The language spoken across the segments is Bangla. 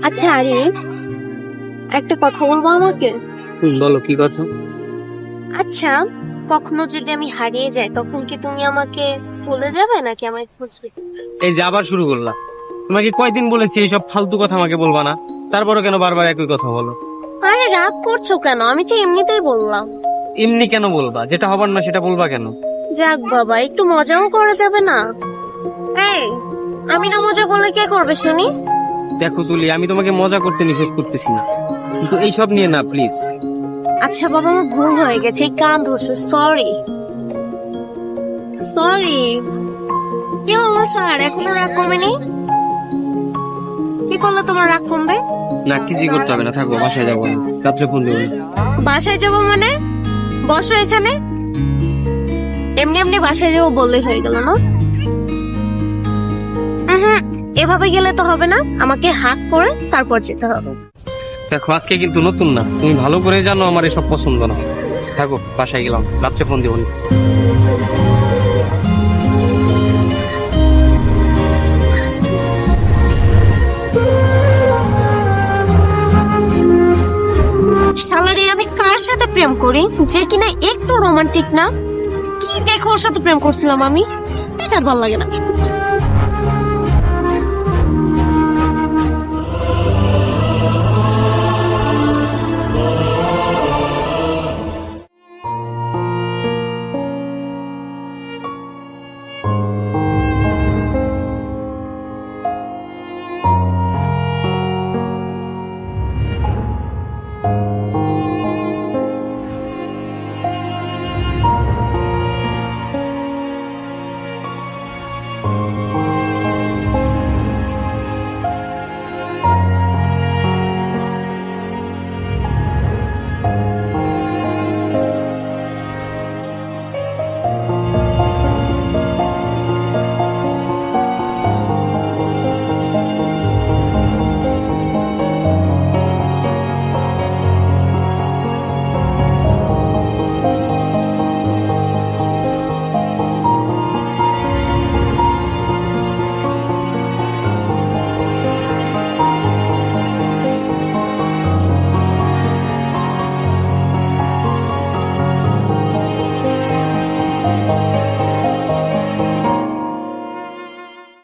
আচ্ছা আরে, একটা কথা বলবো আমাকে? বলো কি কথা? আচ্ছা, কখনো যদি আমি হারিয়ে যাই তখন কি তুমি আমাকে ভুলে যাবে নাকি আমায় খুঁজবে? এই যে আবার শুরু করলা। তোমাকে কয়দিন বলেছি এইসব ফালতু কথা আমাকে বলবা না, তারপরে কেন বারবার একই কথা বলো? আরে রাগ করছো কেন? আমি তো এমনিতেই বললাম। এমনি কেন বলবা? যেটা হবার না সেটা বলবা কেন? যাক বাবা, একটু মজাও করা যাবে না? এই, আমি না মজা করলে কে করবে শুনি? দেখো তুলি, আমি তোমাকে মজা করতে নিষেধ করতেছি না, কিন্তু এইসব নিয়ে না প্লিজ। আচ্ছা বাবা, আমার ভুল হয়ে গেছে, এই কান ধরছে, সরি সরি। কি হলো স্যার, এখনো রাগ কমেনি? কি করলে তোমার রাগ কমবে? না, কিছুই করতে হবে না, থাকো, বাসায় যাবো আমি, রাত্রে ফোন দেবো। বাসায় যাবো মানে? বসো এখানে। এমনি এমনি বাসায় যাবো বললেই হয়ে গেল না? হুম, এভাবে গেলে তো হবে না, আমাকে হাত করে তারপর যেতে হবে। দেখো আজকে কিন্তু নতুন না, তুমি ভালো করে জানো আমার এসব পছন্দ না। থাকো, বাসায় গেলাম, রাত্রে ফোন দেবো। শালারে, আমি কার সাথে প্রেম করি যে কিনা একটু রোমান্টিক না? কি দেখো ওর সাথে প্রেম করছিলাম আমি, এটা আর ভালো লাগে না।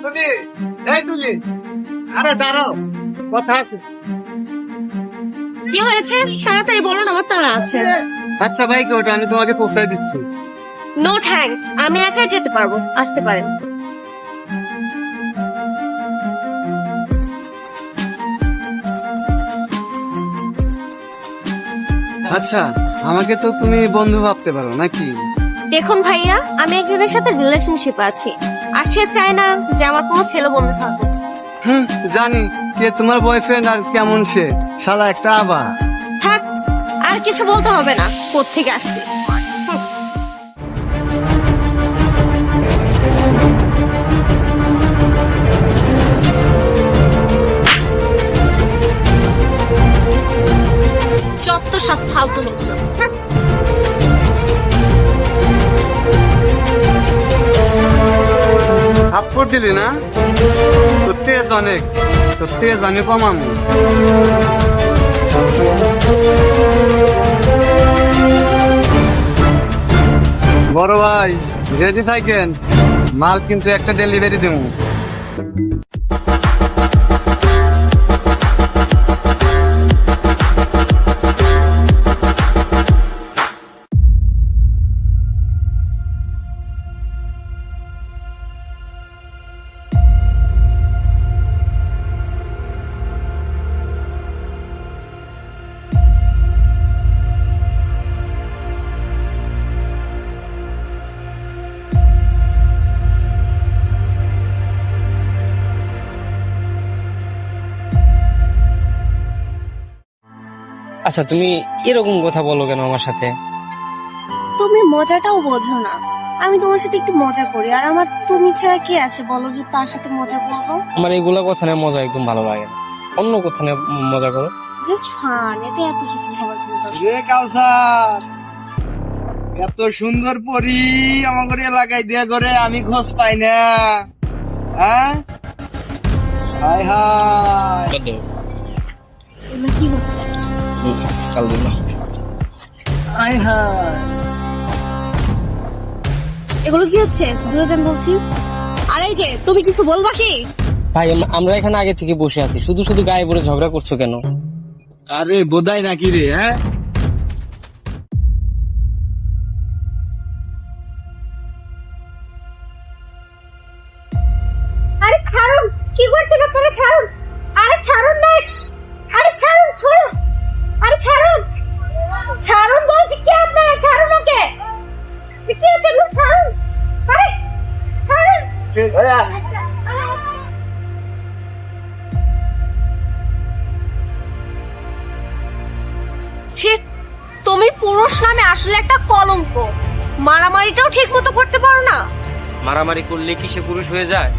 তুলি, এই তুলি, আরে দাঁড়াও, কথা আছে। কি হয়েছে? তাড়াতাড়ি বলো না, আমার তাড়া আছে। আচ্ছা ভাইকে ওটা আমি তোমাকে পৌঁছায় দিচ্ছি। নো থ্যাঙ্কস, আমি একাই যেতে পারবো, আসতে পারেন। আচ্ছা, আমাকে তো তুমি বন্ধু ভাবতে পারো নাকি? দেখুন ভাইয়া, আমি একজনের সাথে রিলেশনশিপ আছি, আর সে চায় না যে আমার কোনো ছেলে বন্ধু থাকুক। জানি কে তোমার বয়ফ্রেন্ড আর কেমন সে, শালা একটা আবা। থাক, আর কিছু বলতে হবে না, কোত্থেকে আসছি। যত সব ফালতু লোকজন। থাপ্পড় দিলি না? তোর তেজ অনেক, তোর তেজ আমি কমাবো। বড় ভাই রেডি থাকেন, মাল কিন্তু একটা ডেলিভারি দেবো। আচ্ছা, তুমি এরকম কথা বলো কেন আমার সাথে? তুমি মজাটাও বোঝো না। আমি তোমার সাথে একটু মজা করি, আর আমার তুমি ছাড়া কে আছে বলো যে তার সাথে মজা করবো? আমার এইগুলা কথা নিয়ে মজা একদম ভালো লাগে না, অন্য কথা নিয়ে মজা করো। জাস্ট ফান, এতে এত কিছু ভাবার কিন্তু না। রে কাউসার, এত সুন্দর পরি আমাদের এলাকায় দিয়া করে আমি খোঁজ পাই না। হ্যাঁ, হাই হাই এগুলো কি হচ্ছে? কাল দিন হাই হাই এগুলো কি হচ্ছে? দুজন বলছি। আর এই যে তুমি কিছু বলবা কি? ভাই আমরা এখানে আগে থেকে বসে আছি, শুধু শুধু গায়ে পড়ে ঝগড়া করছো কেন? আরে বোধাই নাকি রে? হ্যাঁ আরে ছাড়ুন, কি করছেন আপনারা? ছাড়ুন, আরে ছাড়ুন না, আরে ছাড়ুন, ছাড়ুন, আরে ছাড়ুন, ছাড়ুন বলছি, কি আপনারা? ছাড়ুন ওকে, কি হচ্ছে এগুলো? ছাড়ুন, আরে ছাড়ুন। ছি, তুমি পুরুষ নামে আসলে একটা কলঙ্ক। মারামারিটাও ঠিক মতো করতে পারো না। মারামারি করলে কি সে পুরুষ হয়ে যায়?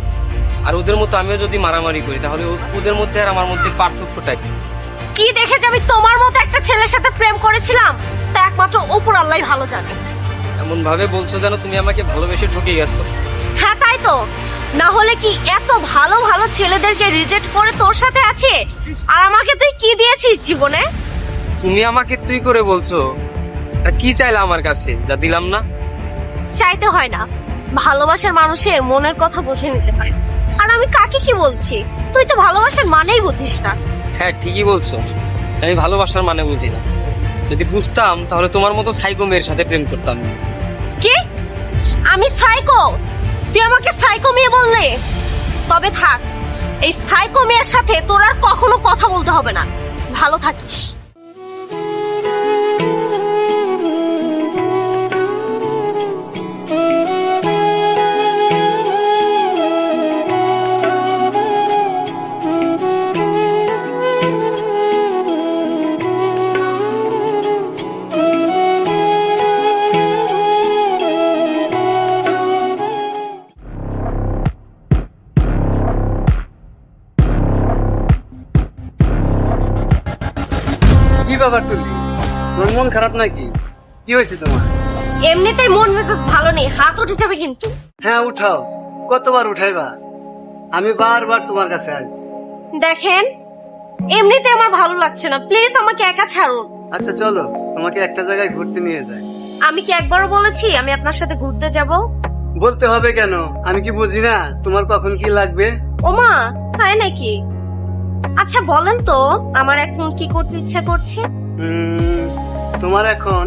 আর ওদের মতো আমিও যদি মারামারি করি তাহলে ওদের মধ্যে আর আমার মধ্যে পার্থক্যটা কি? কি দেখে যে আমি তোমার মতো একটা ছেলের সাথে প্রেম করেছিলাম তা একমাত্র উপর আল্লাহই ভালো জানে। এমন ভাবে বলছো যেন তুমি আমাকে ভালোবেসে ঠকে গেছো। হ্যাঁ তাই তো, না হলে কি এত ভালো ভালো ছেলেদেরকে রিজেক্ট করে তোর সাথে আছে? আর আমাকে তুই কি দিয়েছিস জীবনে? তুমি আমাকে তুই করে বলছো, আর কি চাইলা আমার কাছে যা দিলাম না? চাইতে হয় না, ভালোবাসার মানুষের মনের কথা বুঝে নিতে হয়। আর আমি কাকে কি বলছি? তুই তো ভালোবাসার মানেই বুঝিস না। হ্যাঁ ঠিকই বলছো, আমি ভালোবাসার মানে বুঝি না। যদি বুঝতাম তাহলে তোমার মতো সাইকো মেয়ের সাথে প্রেম করতাম না। কি? আমি সাইকো? তুই আমাকে সাইকো মেয়ে বললে? তবে থাক, এই সাইকো মেয়ের সাথে তোর আর কখনো কথা বলতে হবে না। ভালো থাকিস। কি ব্যাপার টুলি, তোর মন খারাপ নাকি? কি হয়েছে তোমার? এমনিতেই মন মেজাজ ভালো নেই, হাত উঠে যাবে কিন্তু। হ্যাঁ উঠাও, কতবার উঠাইবা? আমি বারবার তোমার কাছে আসবো। দেখেন, এমনিতে আমার ভালো লাগছে না, প্লিজ আমাকে একা ছাড়ুন। আচ্ছা চলো, তোমাকে একটা জায়গায় ঘুরতে নিয়ে যাই। আমি কি একবারও বলেছি আমি আপনার সাথে ঘুরতে যাব? বলতে হবে কেন? আমি কি বুঝি না তোমার কখন কি লাগবে? ওমা, তাই নাকি? আচ্ছা বলেন তো, আমার এখন কি করতে ইচ্ছা করছে? তোমার এখন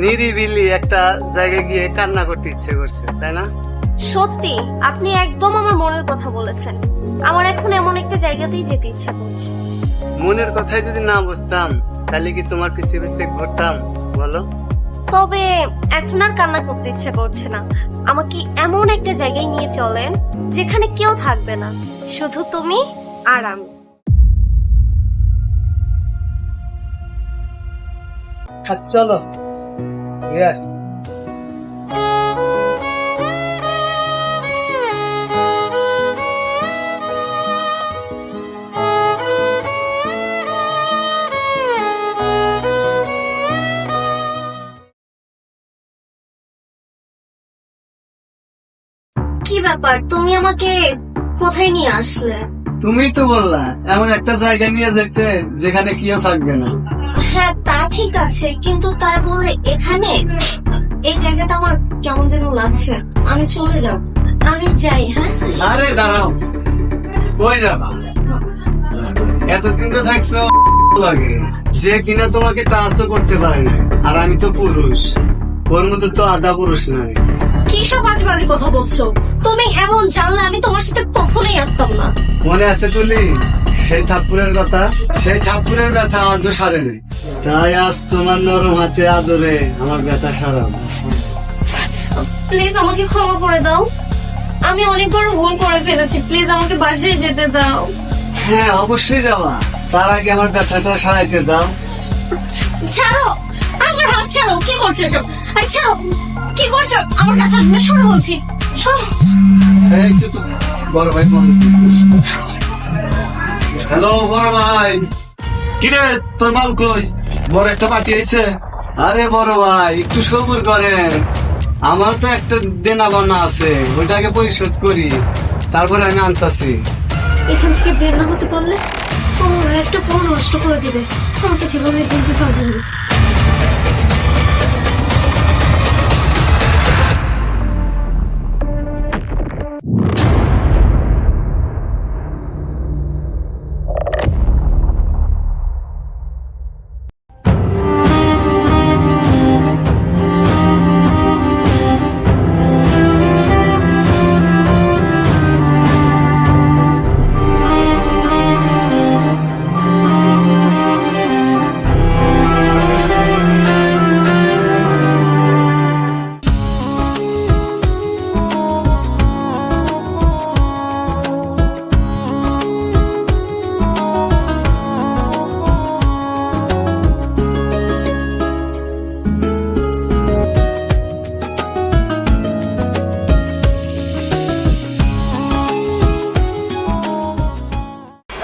নিরিবিলি একটা জায়গায় গিয়ে কান্না করতে ইচ্ছে করছে, তাই না? সত্যি, আপনি একদম আমার মনের কথা বলেছেন। আমার এখন এমন একটা জায়গাতেই যেতে ইচ্ছা করছে। মনের কথাই যদি না বুঝতাম তাহলে কি তোমার পিছিয়ে পিছিয়ে ঘুরতাম বলো? তবে এখন আর কান্না করতে ইচ্ছা করছে না। আমাকে এমন একটা জায়গায় নিয়ে চলেন যেখানে কেউ থাকবে না, শুধু তুমি আর আমি। আচ্ছা চলো ঘুরে আসি। কি ব্যাপার, তুমি আমাকে কোথায় নিয়ে আসলে? তুমি তো বললা এমন একটা জায়গা নিয়ে যেতে যেখানে কেউ থাকবে না। হ্যাঁ তা ঠিক আছে, কিন্তু তাই বলে এখানে? এই জায়গাটা আমার কেমন যেন লাগছে। আমি চলে যাব, আমি যাই। হ্যাঁ আরে দাঁড়াও, কই যাবা? এতদিন তো থাকছো লাগে যে কিনা তোমাকে টাচও করতে পারে না। আর আমি তো পুরুষ, ওর মধ্যে তো আধা পুরুষ নয়। কি সব বাজে কথা বলছো? তুমি এমন জানলে আমি তোমার সাথে কখনোই আসতাম না। মনে আছে তুলি সেই থাপ্পুরের কথা? সেই থাপ্পুরের ব্যথা আজও সারে নেই, তাই আজ তোমার নরম হাতে আদরে আমার ব্যথা সারাবো। প্লিজ আমাকে ক্ষমা করে দাও, আমি অনেক বড় ভুল করে ফেলেছি। প্লিজ আমাকে বাসায় যেতে দাও। হ্যাঁ অবশ্যই যাওয়া, তার আগে আমার ব্যথাটা সারাইতে দাও। ছাড়ো আমার হাত, ছাড়ো। কি করছো এসব? আরে ছাড়ো, কি করছো? আমার কাছে আসবে, সরো বলছি, সরো। এই যে তো বড় ভাই হ্যালো বড় ভাই। কিরে তোর মাল কই? বড় একটা পার্টি হয়েছে। আরে বড় ভাই একটু সবুর করেন, আমার তো একটা দেনা বানা আছে, ওইটাকে পরিশোধ করি, তারপরে আমি আনতাছি। এখান থেকে বের না হতে পারলে ও একটা ফোন নষ্ট করে দিবে, আমাকে যেভাবে এখান থেকে পাঠাবে।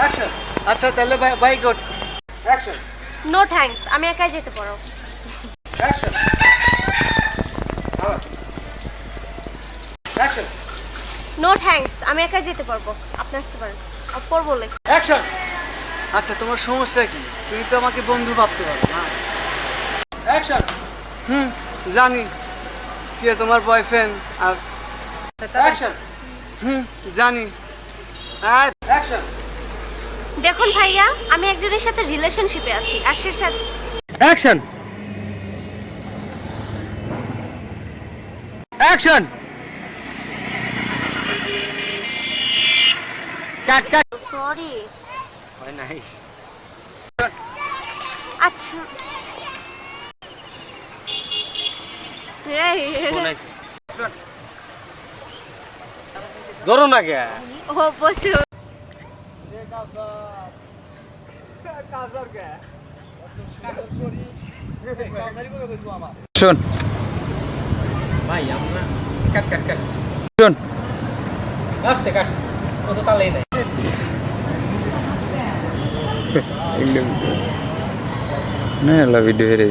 অ্যাকশন। আচ্ছা তাহলে bye good. Action. No thanks, আমি একাই যেতে পারো। অ্যাকশন। অ্যাকশন। নো থ্যাঙ্কস, আমি একাই যেতে পারবো, আপনি আসতে পারেন। অপর বলে অ্যাকশন। আচ্ছা তোমার সমস্যা কি? তুমি তো আমাকে বন্ধু ভাবতে পারো না। অ্যাকশন। জানি কে তোমার বয়ফ্রেন্ড। আর অ্যাকশন। জানি। আর অ্যাকশন। দেখুন ভাইয়া, আমি একজনের সাথে রিলেশনশিপে আছি, আর সে সাথে অ্যাকশন অ্যাকশন কাট কাট সরি। হয় নাই আচ্ছা ধরো না কে ও বসে শোন ভাই আমরা কাট কাট কাট শোন আস্তে কাট কত তালেই নাই না ভিডিও হেরে